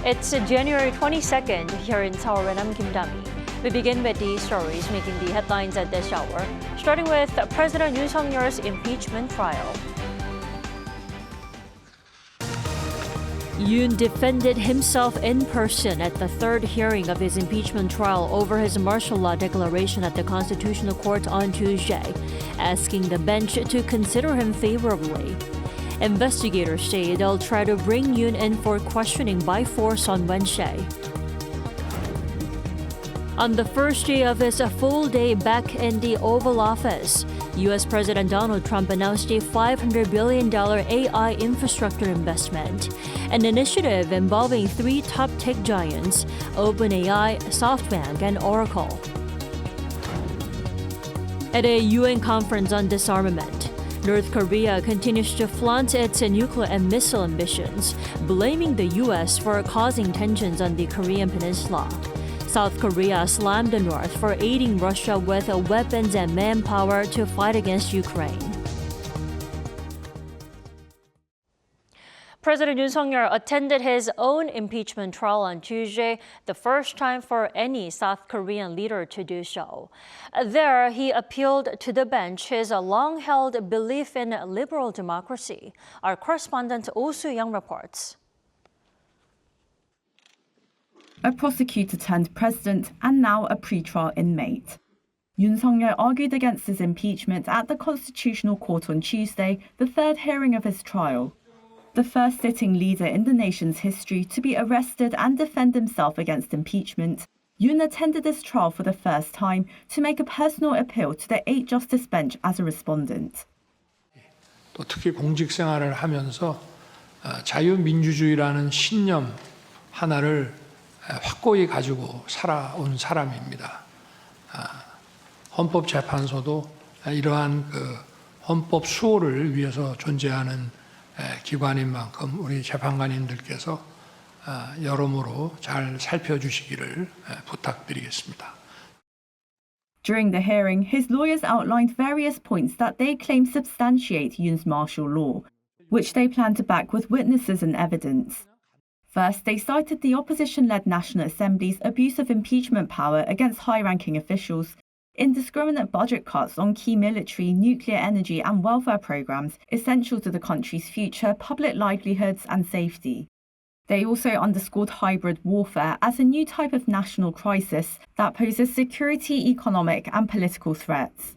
It's January 22nd here in Seoul, and I'm Kim Dami. We begin with the stories making the headlines at this hour, starting with President Yoon's impeachment trial. Yoon defended himself in person at the third hearing of his impeachment trial over his martial law declaration at the Constitutional Court on Tuesday, asking the bench to consider him favorably. Investigators say they'll try to bring Yoon in for questioning by force on Wednesday. On the first day of his full day back in the Oval Office, U.S. President Donald Trump announced a $500 billion AI infrastructure investment, an initiative involving three top tech giants, OpenAI, SoftBank, and Oracle. At a UN conference on disarmament, North Korea continues to flaunt its nuclear and missile ambitions, blaming the U.S. for causing tensions on the Korean peninsula. South Korea slammed the North for aiding Russia with weapons and manpower to fight against Ukraine. President Yoon attended his own impeachment trial on Tuesday, the first time for any South Korean leader to do so. There, he appealed to the bench his long-held belief in liberal democracy. Our correspondent Oh Soo-young reports. A prosecutor turned president and now a pre-trial inmate. Yoon Suk-yeol argued against his impeachment at the Constitutional Court on Tuesday, the third hearing of his trial. The first sitting leader in the nation's history to be arrested and defend himself against impeachment, Yoon attended this trial for the first time to make a personal appeal to the 8-justice bench as a respondent. 또 특히 공직 생활을 하면서 자유민주주의라는 신념 하나를 확고히 가지고 살아온 사람입니다. 헌법재판소도 이러한 헌법 수호를 위해서 존재하는 기관인 만큼 우리 재판관님들께서 여러모로 잘 살펴주시기를 부탁드리겠습니다. During the hearing, his lawyers outlined various points that they claim substantiate Yoon's martial law, which they plan to back with witnesses and evidence. First, they cited the opposition-led National Assembly's abuse of impeachment power against high-ranking officials, indiscriminate budget cuts on key military, nuclear energy and welfare programs essential to the country's future, public livelihoods and safety. They also underscored hybrid warfare as a new type of national crisis that poses security, economic and political threats.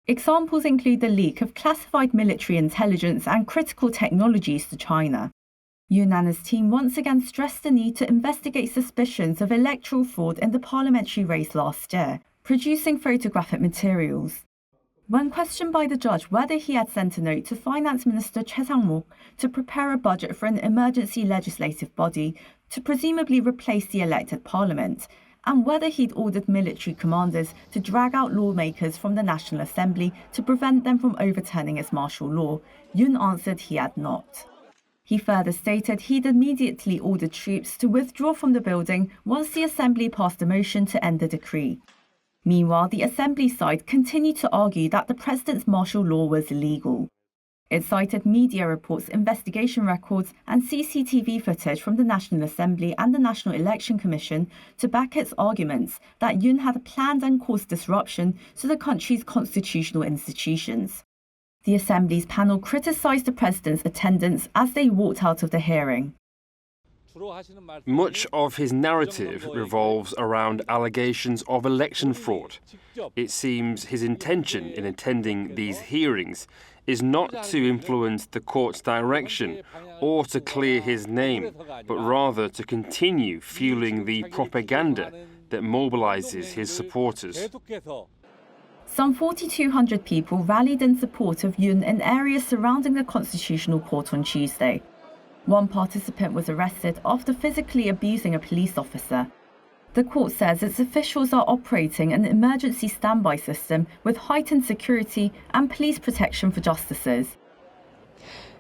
Examples include the leak of classified military intelligence and critical technologies to China. Yoon and his team once again stressed the need to investigate suspicions of electoral fraud in the parliamentary race last year, producing photographic materials. When questioned by the judge whether he had sent a note to Finance Minister Choi Sang-mok to prepare a budget for an emergency legislative body to presumably replace the elected parliament, and whether he'd ordered military commanders to drag out lawmakers from the National Assembly to prevent them from overturning its martial law, Yoon answered he had not. He further stated he'd immediately ordered troops to withdraw from the building once the Assembly passed a motion to end the decree. Meanwhile, the Assembly side continued to argue that the president's martial law was illegal. It cited media reports, investigation records, and CCTV footage from the National Assembly and the National Election Commission to back its arguments that Yoon had planned and caused disruption to the country's constitutional institutions. The Assembly's panel criticized the president's attendance as they walked out of the hearing. Much of his narrative revolves around allegations of election fraud. It seems his intention in attending these hearings is not to influence the court's direction or to clear his name, but rather to continue fueling the propaganda that mobilizes his supporters. Some 4,200 people rallied in support of Yoon in areas surrounding the Constitutional Court on Tuesday. One participant was arrested after physically abusing a police officer. The court says its officials are operating an emergency standby system with heightened security and police protection for justices.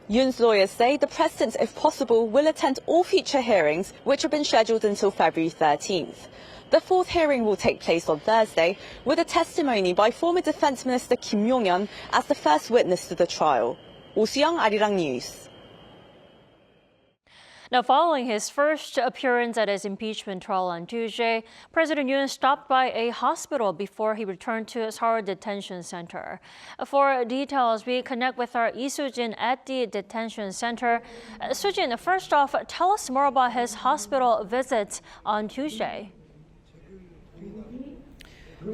Yoon's lawyers say the president, if possible, will attend all future hearings, which have been scheduled until February 13th. The fourth hearing will take place on Thursday, with a testimony by former Defense Minister Kim Yong-yeon as the first witness to the trial. Oh Soo-young, Arirang News. Now, following his first appearance at his impeachment trial on Tuesday, President Yoon stopped by a hospital before he returned to Seoul Detention Center. For details, we connect with our Lee Soo-jin at the detention center. Soo-jin, first off, tell us more about his hospital visit on Tuesday.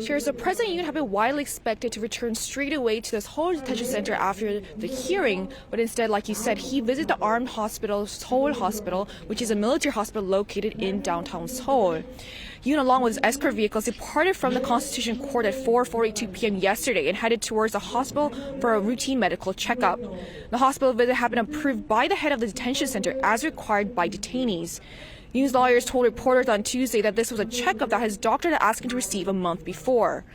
Sure, so President Yoon had been widely expected to return straight away to the Seoul Detention Center after the hearing, but instead, like you said, he visited the armed hospital, Seoul Hospital, which is a military hospital located in downtown Seoul. Yoon, along with his escort vehicles, departed from the Constitution Court at 4:42 p.m. yesterday and headed towards the hospital for a routine medical checkup. The hospital visit had been approved by the head of the detention center as required by detainees. Yoon's lawyers told reporters on Tuesday that this was a checkup that his doctor had asked him to receive a month before.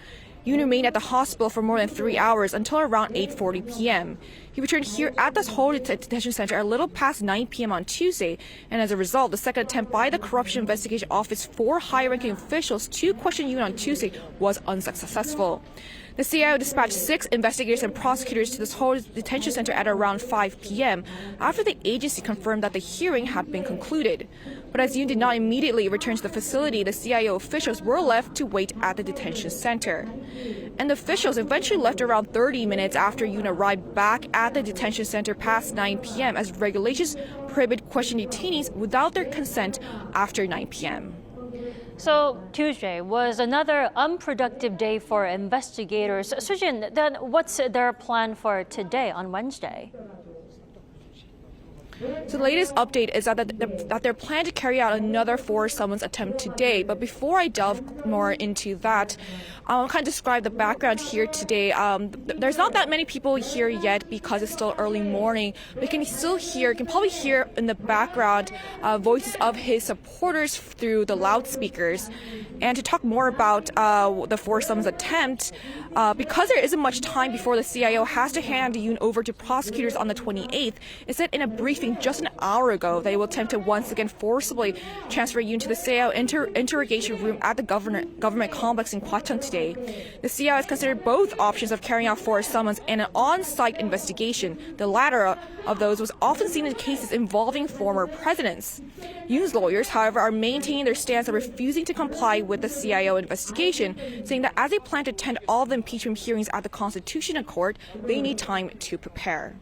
Yoon remained at the hospital for more than 3 hours until around 8:40 p.m. He returned here at the Seoul Detention Center a little past 9 p.m. on Tuesday, and as a result, the second attempt by the Corruption Investigation Office for high-ranking officials to question Yoon on Tuesday was unsuccessful. The CIO dispatched 6 investigators and prosecutors to the Seoul Detention Center at around 5 p.m. after the agency confirmed that the hearing had been concluded. But as Yoon did not immediately return to the facility, the CIO officials were left to wait at the detention center. And the officials eventually left around 30 minutes after Yoon arrived back at the detention center past 9 p.m. as regulations prohibit questioning detainees without their consent after 9 p.m. So Tuesday was another unproductive day for investigators. Soo-jin, then what's their plan for today on Wednesday? So the latest update is that they're planning to carry out another forced summons attempt today. But before I delve more into that, I'll kind of describe the background here today. There's not that many people here yet because it's still early morning. But you can probably hear in the background voices of his supporters through the loudspeakers. And to talk more about the forced summons attempt, because there isn't much time before the CIO has to hand Yoon over to prosecutors on the 28th, it said in a briefing just an hour ago they will attempt to once again forcibly transfer Yoon to the CIO interrogation room at the government complex in Gwacheon today. The CIO has considered both options of carrying out forced summons and an on-site investigation. The latter of those was often seen in cases involving former presidents. Yoon's lawyers, however, are maintaining their stance of refusing to comply with the CIO investigation, saying that as they plan to attend all the impeachment hearings at the Constitutional Court, they need time to prepare.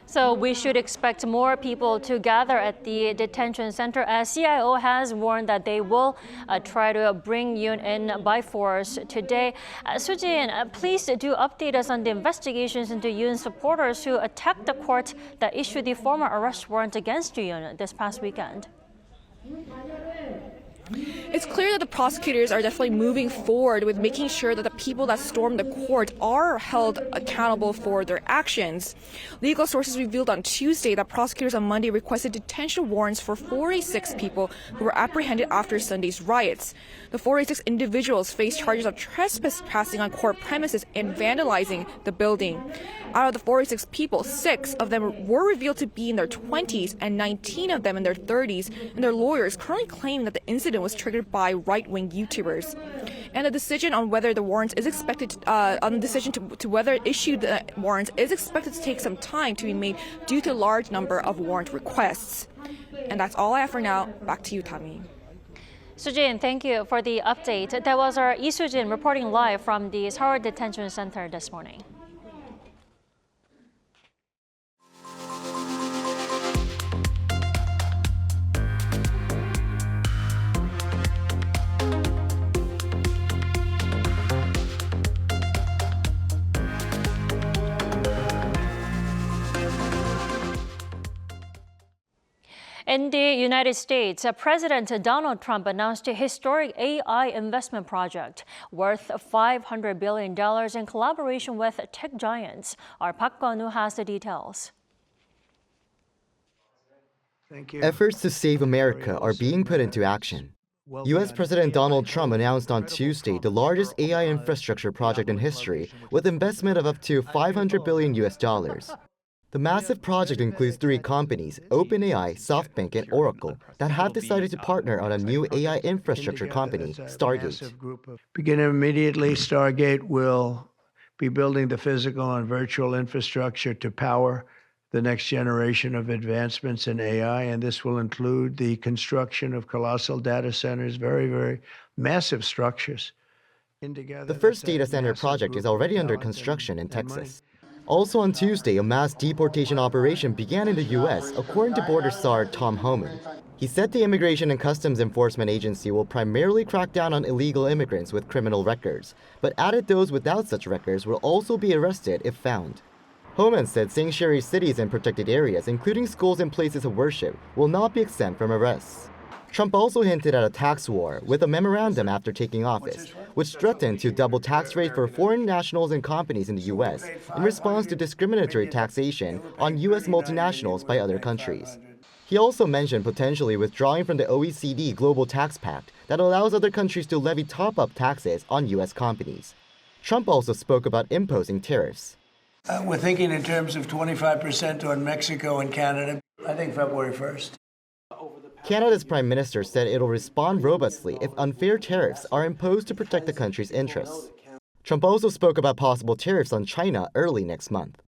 So we should expect more people to gather at the detention center as CIO has warned that they will try to bring Yoon in by force today. Soo-jin, please do update us on the investigations into Yoon's supporters who attacked the court that issued the former arrest warrant against Yoon this past weekend. It's clear that the prosecutors are definitely moving forward with making sure that the people that stormed the court are held accountable for their actions. Legal sources revealed on Tuesday that prosecutors on Monday requested detention warrants for 46 people who were apprehended after Sunday's riots. The 46 individuals face charges of trespassing on court premises and vandalizing the building. Out of the 46 people, 6 of them were revealed to be in their 20s and 19 of them in their 30s, and their lawyers currently claiming that the incident was triggered by right-wing YouTubers. And the decision on whether the warrants is expected to whether issue the warrants is expected to take some time to be made due to a large number of warrant requests. And that's all I have for now. Back to you, Tami. Soo-jin, thank you for the update. That was our Lee Soo-jin reporting live from the Seoul Detention Center this morning. In the United States, President Donald Trump announced a historic AI investment project worth $500 billion in collaboration with tech giants. Our Park Kwon-woo has the details. Thank you. Efforts to save America are being put into action. U.S. President Donald Trump announced on Tuesday the largest AI infrastructure project in history with investment of up to $500 billion US. The massive project includes 3 companies, OpenAI, SoftBank, and Oracle, that have decided to partner on a new AI infrastructure company, Stargate. Beginning immediately, Stargate will be building the physical and virtual infrastructure to power the next generation of advancements in AI, and this will include the construction of colossal data centers, very, very massive structures. The first data center project is already under construction in Texas. Also on Tuesday, a mass deportation operation began in the U.S., according to border czar Tom Homan. He said the Immigration and Customs Enforcement Agency will primarily crack down on illegal immigrants with criminal records, but added those without such records will also be arrested if found. Homan said sanctuary cities and protected areas, including schools and places of worship, will not be exempt from arrests. Trump also hinted at a tax war with a memorandum after taking office, which threatened to double tax rate for foreign nationals and companies in the U.S. in response to discriminatory taxation on U.S. multinationals by other countries. He also mentioned potentially withdrawing from the OECD Global Tax Pact that allows other countries to levy top-up taxes on U.S. companies. Trump also spoke about imposing tariffs. We're thinking in terms of 25% on Mexico and Canada, I think February 1st. Canada's Prime Minister said it'll respond robustly if unfair tariffs are imposed to protect the country's interests. Trump also spoke about possible tariffs on China early next month.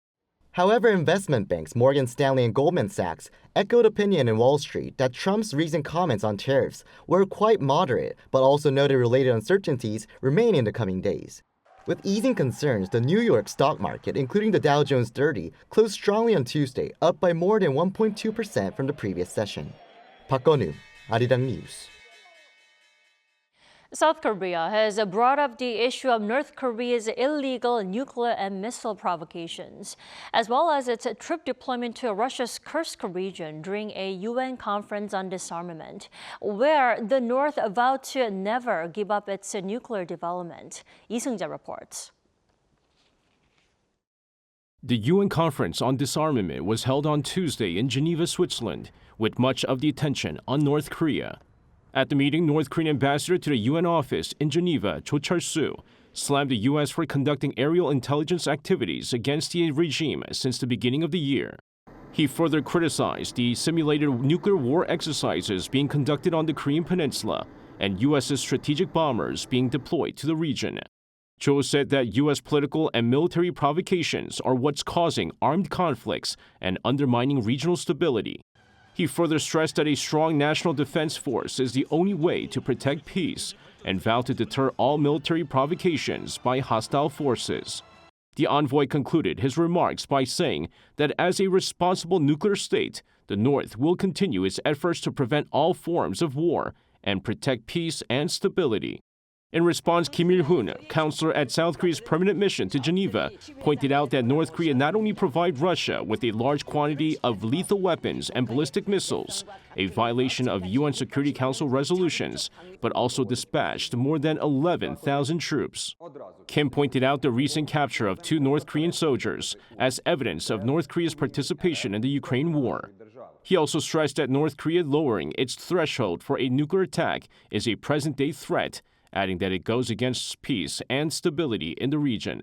However, investment banks Morgan Stanley and Goldman Sachs echoed opinion in Wall Street that Trump's recent comments on tariffs were quite moderate, but also noted related uncertainties remain in the coming days. With easing concerns, the New York stock market, including the Dow Jones 30, closed strongly on Tuesday, up by more than 1.2% from the previous session. 박건우, Arirang News. South Korea has brought up the issue of North Korea's illegal nuclear and missile provocations, as well as its troop deployment to Russia's Kursk region during a UN conference on disarmament, where the North vowed to never give up its nuclear development. Lee Seung-jae reports. The UN conference on disarmament was held on Tuesday in Geneva, Switzerland, with much of the attention on North Korea. At the meeting, North Korean ambassador to the UN office in Geneva, Cho Chol-soo, slammed the U.S. for conducting aerial intelligence activities against the regime since the beginning of the year. He further criticized the simulated nuclear war exercises being conducted on the Korean peninsula and U.S.'s strategic bombers being deployed to the region. Cho said that U.S. political and military provocations are what's causing armed conflicts and undermining regional stability. He further stressed that a strong national defense force is the only way to protect peace and vowed to deter all military provocations by hostile forces. The envoy concluded his remarks by saying that as a responsible nuclear state, the North will continue its efforts to prevent all forms of war and protect peace and stability. In response, Kim Il-hoon, counselor at South Korea's permanent mission to Geneva, pointed out that North Korea not only provides Russia with a large quantity of lethal weapons and ballistic missiles, a violation of UN Security Council resolutions, but also dispatched more than 11,000 troops. Kim pointed out the recent capture of 2 North Korean soldiers as evidence of North Korea's participation in the Ukraine war. He also stressed that North Korea lowering its threshold for a nuclear attack is a present-day threat, adding that it goes against peace and stability in the region.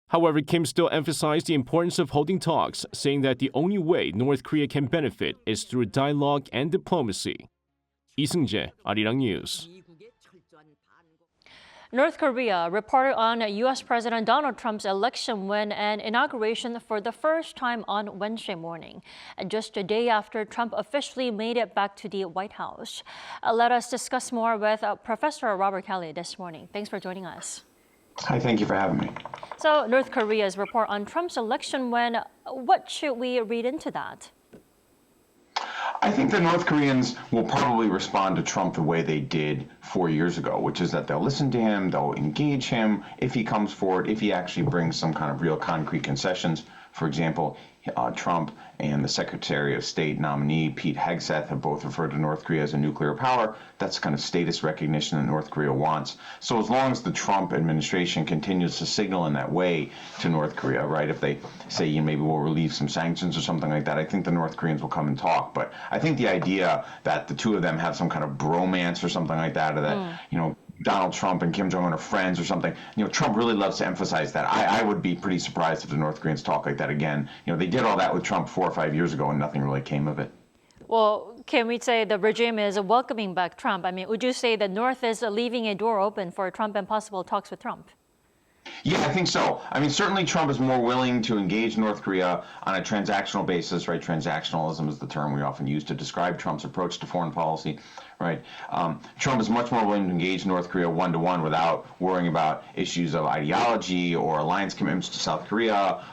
However, Kim still emphasized the importance of holding talks, saying that the only way North Korea can benefit is through dialogue and diplomacy. Lee Seung-jae, Arirang News. North Korea reported on U.S. President Donald Trump's election win and inauguration for the first time on Wednesday morning, and just a day after Trump officially made it back to the White House. Let us discuss more with Professor Robert Kelly this morning. Thanks for joining us. Hi, thank you for having me. So, North Korea's report on Trump's election win, what should we read into that? I think the North Koreans will probably respond to Trump the way they did 4 years ago, which is that they'll listen to him, they'll engage him if he comes forward, if he actually brings some kind of real concrete concessions. For example, Trump and the Secretary of State nominee, Pete Hegseth, have both referred to North Korea as a nuclear power. That's kind of status recognition that North Korea wants. So as long as the Trump administration continues to signal in that way to North Korea, right, if they say, maybe we'll relieve some sanctions or something like that, I think the North Koreans will come and talk. But I think the idea that the two of them have some kind of bromance or something like that, or that, Donald Trump and Kim Jong-un are friends or something. Trump really loves to emphasize that. I would be pretty surprised if the North Koreans talk like that again. They did all that with Trump 4 or 5 years ago and nothing really came of it. Well, can we say the regime is welcoming back Trump? I mean, would you say the North is leaving a door open for Trump and possible talks with Trump? Yeah, I think so. I mean, certainly Trump is more willing to engage North Korea on a transactional basis, right? Transactionalism is the term we often use to describe Trump's approach to foreign policy, right? Trump is much more willing to engage North Korea one-to-one without worrying about issues of ideology or alliance commitments to South Korea,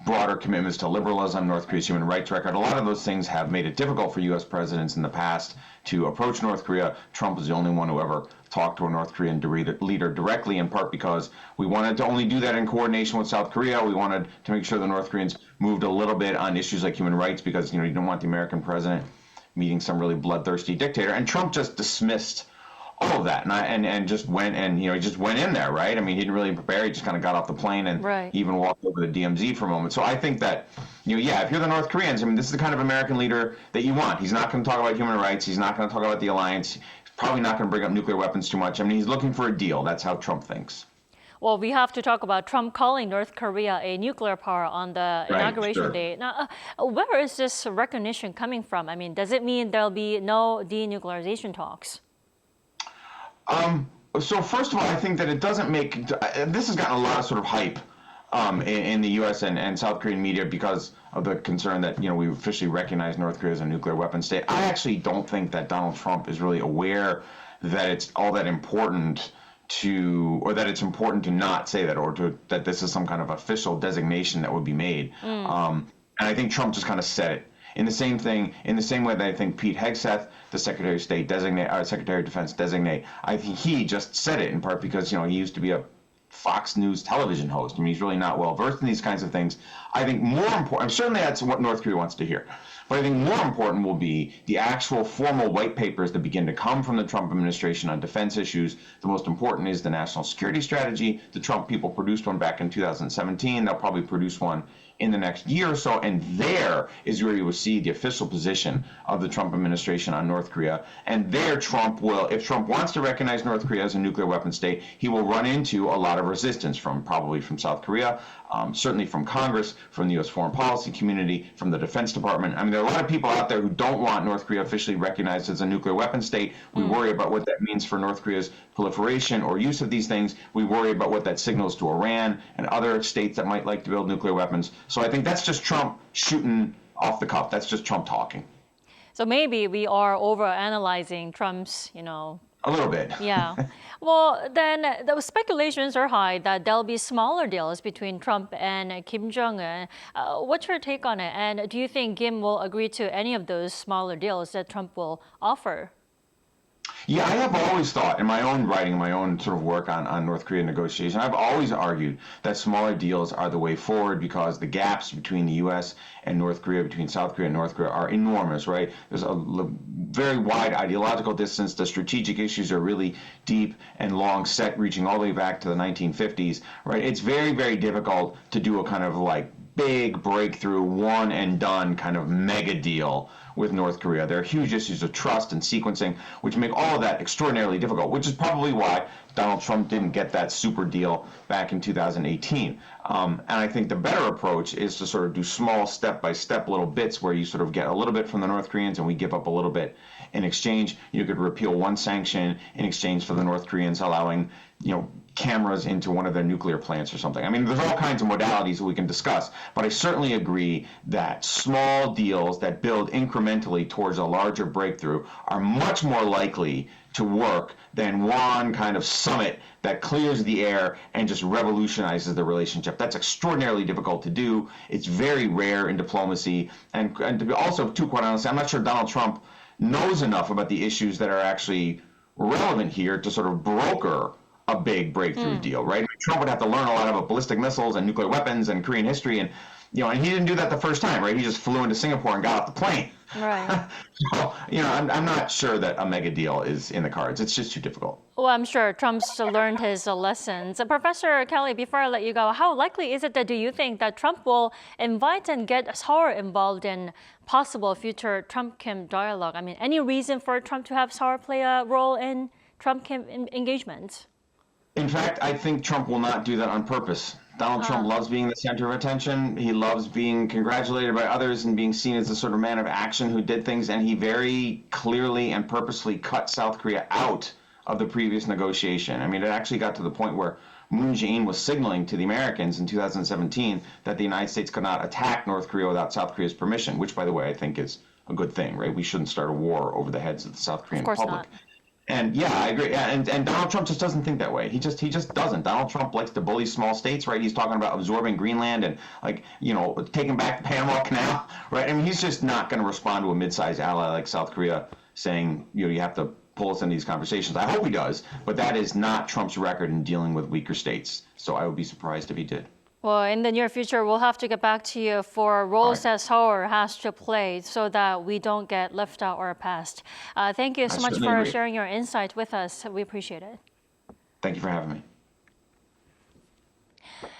broader commitments to liberalism, North Korea's human rights record. A lot of those things have made it difficult for U.S. presidents in the past to approach North Korea. Trump is the only one who ever talked to a North Korean leader directly, in part because we wanted to only do that in coordination with South Korea. We wanted to make sure the North Koreans moved a little bit on issues like human rights because, you didn't want the American president meeting some really bloodthirsty dictator. And Trump just dismissed all of that and just went and, he just went in there, right? I mean, he didn't really prepare. He just kind of got off the plane and even walked over to DMZ for a moment. So I think that, if you're the North Koreans, I mean, this is the kind of American leader that you want. He's not going to talk about human rights. He's not going to talk about the alliance. Probably not going to bring up nuclear weapons too much. I mean, he's looking for a deal. That's how Trump thinks. Well, we have to talk about Trump calling North Korea a nuclear power on the inauguration day. Now, where is this recognition coming from? I mean, does it mean there'll be no denuclearization talks? So first of all, I think that it doesn't make this has gotten a lot of sort of hype in the U.S. and South Korean media because of the concern that we officially recognize North Korea as a nuclear weapon state. I actually don't think that Donald Trump is really aware that it's all that important or that it's important to not say that, or that this is some kind of official designation that would be made. And I think Trump just kind of said it. In the same way that I think Pete Hegseth, the Secretary of State designate, Secretary of Defense designate, I think he just said it in part because he used to be a Fox News television host. I mean, he's really not well versed in these kinds of things. I think more important, certainly that's what North Korea wants to hear. But I think more important will be the actual formal white papers that begin to come from the Trump administration on defense issues. The most important is the national security strategy. The Trump people produced one back in 2017. They'll probably produce one in the next year or so, and there is where you will see the official position of the Trump administration on North Korea. And there Trump will, if Trump wants to recognize North Korea as a nuclear weapon state, he will run into a lot of resistance probably from South Korea, certainly from Congress, from the U.S. foreign policy community, from the Defense Department. I mean, there are a lot of people out there who don't want North Korea officially recognized as a nuclear weapon state. We worry about what that means for North Korea's proliferation or use of these things. We worry about what that signals to Iran and other states that might like to build nuclear weapons. So I think that's just Trump shooting off the cuff. That's just Trump talking. So maybe we are overanalyzing Trump's, A little bit. Yeah. Well, then the speculations are high that there'll be smaller deals between Trump and Kim Jong-un. What's your take on it? And do you think Kim will agree to any of those smaller deals that Trump will offer? Yeah, I have always thought in my own writing, my own sort of work on North Korea negotiation, I've always argued that smaller deals are the way forward because the gaps between the U.S. and North Korea, between South Korea and North Korea are enormous, right? There's a very wide ideological distance. The strategic issues are really deep and long set, reaching all the way back to the 1950s, right? It's very, very difficult to do a kind of like big breakthrough, one and done kind of mega deal with North Korea. There are huge issues of trust and sequencing, which make all of that extraordinarily difficult, which is probably why Donald Trump didn't get that super deal back in 2018. And I think the better approach is to sort of do small step-by-step little bits where you sort of get a little bit from the North Koreans and we give up a little bit in exchange. You could repeal one sanction in exchange for the North Koreans allowing, cameras into one of their nuclear plants or something. I mean, there's all kinds of modalities that we can discuss, but I certainly agree that small deals that build incrementally towards a larger breakthrough are much more likely to work than one kind of summit that clears the air and just revolutionizes the relationship. That's extraordinarily difficult to do. It's very rare in diplomacy. And to be also, too, quite honestly, I'm not sure Donald Trump knows enough about the issues that are actually relevant here to sort of broker a big breakthrough deal, right? Trump would have to learn a lot about ballistic missiles and nuclear weapons and Korean history, and and he didn't do that the first time, right? He just flew into Singapore and got off the plane. Right. So, I'm not sure that a mega deal is in the cards. It's just too difficult. Well, I'm sure Trump's learned his lessons. Professor Kelly, before I let you go, how likely is it do you think that Trump will invite and get Seoul involved in possible future Trump-Kim dialogue? I mean, any reason for Trump to have Seoul play a role in Trump-Kim engagement? In fact, I think Trump will not do that on purpose. Donald Trump loves being the center of attention. He loves being congratulated by others and being seen as the sort of man of action who did things. And he very clearly and purposely cut South Korea out of the previous negotiation. I mean, it actually got to the point where Moon Jae-in was signaling to the Americans in 2017 that the United States could not attack North Korea without South Korea's permission, which, by the way, I think is a good thing, right? We shouldn't start a war over the heads of the South Korean public. Not. And yeah, I agree. And Donald Trump just doesn't think that way. He just doesn't. Donald Trump likes to bully small states, right? He's talking about absorbing Greenland and, like, you know, taking back the Panama Canal, right? I mean, he's just not going to respond to a mid-sized ally like South Korea saying, you know, you have to pull us into these conversations. I hope he does, but that is not Trump's record in dealing with weaker states. So I would be surprised if he did. Well, in the near future, we'll have to get back to you for roles that Seoul has to play so that we don't get left out or passed. Thank you so much for sharing your insight with us. We appreciate it. Thank you for having me.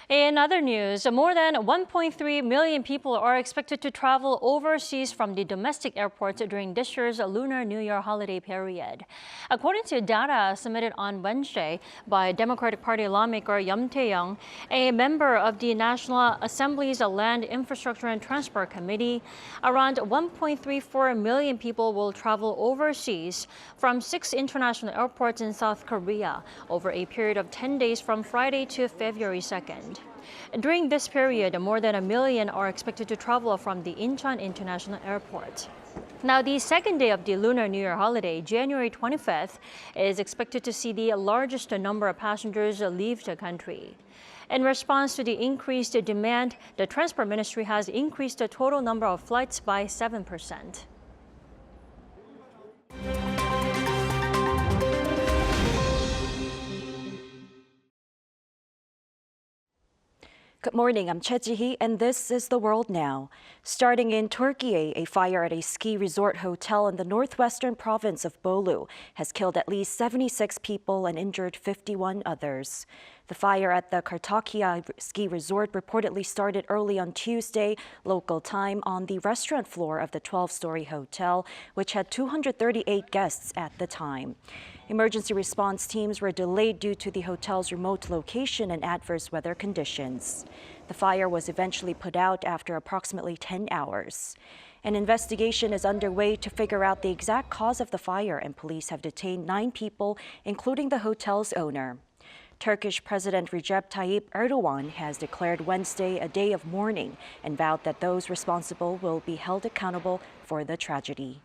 In other news, more than 1.3 million people are expected to travel overseas from the domestic airports during this year's Lunar New Year holiday period. According to data submitted on Wednesday by Democratic Party lawmaker Yum Tae-young, a member of the National Assembly's Land, Infrastructure and Transport Committee, around 1.34 million people will travel overseas from 6 international airports in South Korea over a period of 10 days from Friday to February 2nd. During this period, more than 1 million are expected to travel from the Incheon International Airport. Now, the second day of the Lunar New Year holiday, January 25th, is expected to see the largest number of passengers leave the country. In response to the increased demand, the Transport Ministry has increased the total number of flights by 7%. Good morning, I'm Choi Ji-hee, and this is The World Now. Starting in Turkiye, a fire at a ski resort hotel in the northwestern province of Bolu has killed at least 76 people and injured 51 others. The fire at the Turkiye ski resort reportedly started early on Tuesday, local time, on the restaurant floor of the 12-story hotel, which had 238 guests at the time. Emergency response teams were delayed due to the hotel's remote location and adverse weather conditions. The fire was eventually put out after approximately 10 hours. An investigation is underway to figure out the exact cause of the fire, and police have detained 9 people, including the hotel's owner. Turkish President Recep Tayyip Erdogan has declared Wednesday a day of mourning and vowed that those responsible will be held accountable for the tragedy.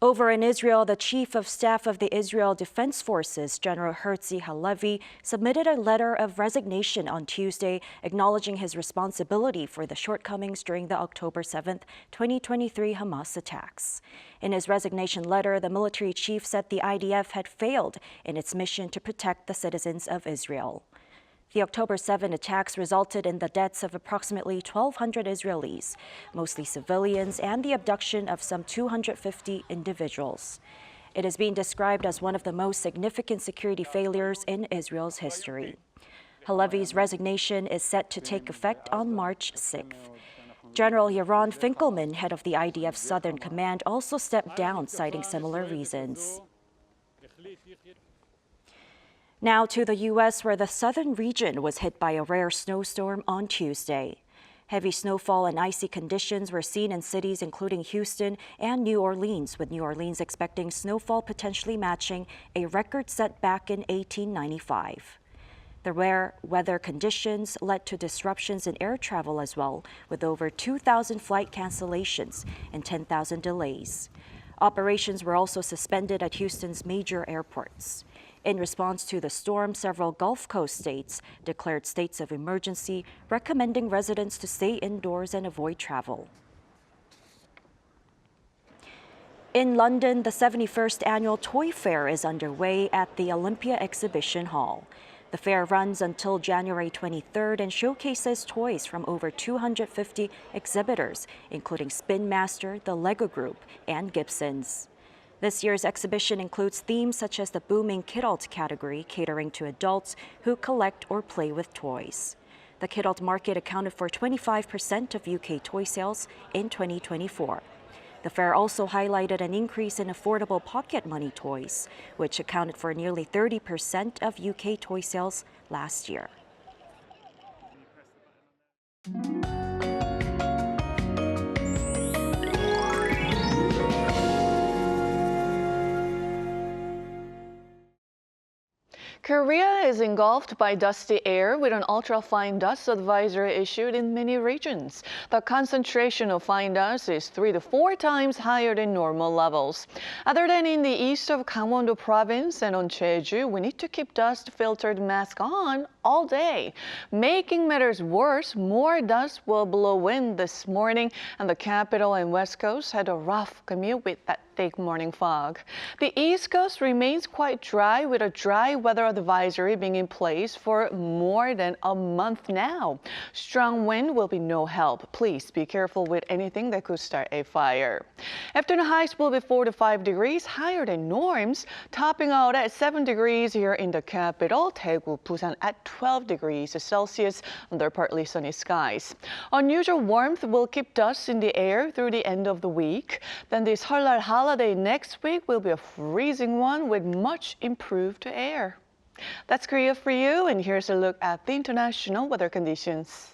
Over in Israel, the Chief of Staff of the Israel Defense Forces, General Herzi Halevi, submitted a letter of resignation on Tuesday, acknowledging his responsibility for the shortcomings during the October 7, 2023 Hamas attacks. In his resignation letter, the military chief said the IDF had failed in its mission to protect the citizens of Israel. The October 7 attacks resulted in the deaths of approximately 1,200 Israelis, mostly civilians, and the abduction of some 250 individuals. It is being described as one of the most significant security failures in Israel's history. Halevi's resignation is set to take effect on March 6th. General Yaron Finkelman, head of the IDF Southern Command, also stepped down, citing similar reasons. Now to the U.S., where the southern region was hit by a rare snowstorm on Tuesday. Heavy snowfall and icy conditions were seen in cities including Houston and New Orleans, with New Orleans expecting snowfall potentially matching a record set back in 1895. The rare weather conditions led to disruptions in air travel as well, with over 2,000 flight cancellations and 10,000 delays. Operations were also suspended at Houston's major airports. In response to the storm, several Gulf Coast states declared states of emergency, recommending residents to stay indoors and avoid travel. In London, the 71st annual Toy Fair is underway at the Olympia Exhibition Hall. The fair runs until January 23rd and showcases toys from over 250 exhibitors, including Spin Master, the Lego Group, and Gibson's. This year's exhibition includes themes such as the booming kidult category, catering to adults who collect or play with toys. The kidult market accounted for 25% of UK toy sales in 2024. The fair also highlighted an increase in affordable pocket money toys, which accounted for nearly 30% of UK toy sales last year. Korea is engulfed by dusty air with an ultra-fine dust advisory issued in many regions. The concentration of fine dust is 3 to 4 times higher than normal levels. Other than in the east of Gangwon-do province and on Jeju, we need to keep dust-filtered mask on all day. Making matters worse, more dust will blow in this morning, and the capital and west coast had a rough commute with that thick morning fog. The east coast remains quite dry with a dry weather advisory being in place for more than a month now. Strong wind will be no help. Please be careful with anything that could start a fire. Afternoon highs will be 4 to 5 degrees higher than norms, topping out at 7 degrees here in the capital, Daegu, Busan at 12 degrees Celsius under partly sunny skies. Unusual warmth will keep dust in the air through the end of the week. Then this Seollal holiday next week will be a freezing one with much improved air. That's Korea for you, and here's a look at the international weather conditions.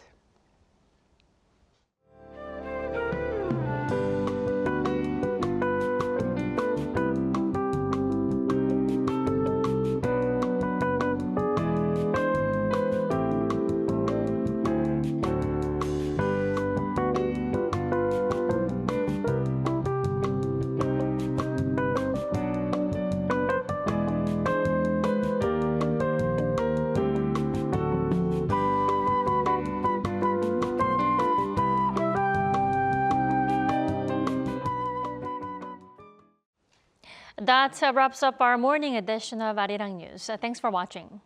That wraps up our morning edition of Arirang News. Thanks for watching.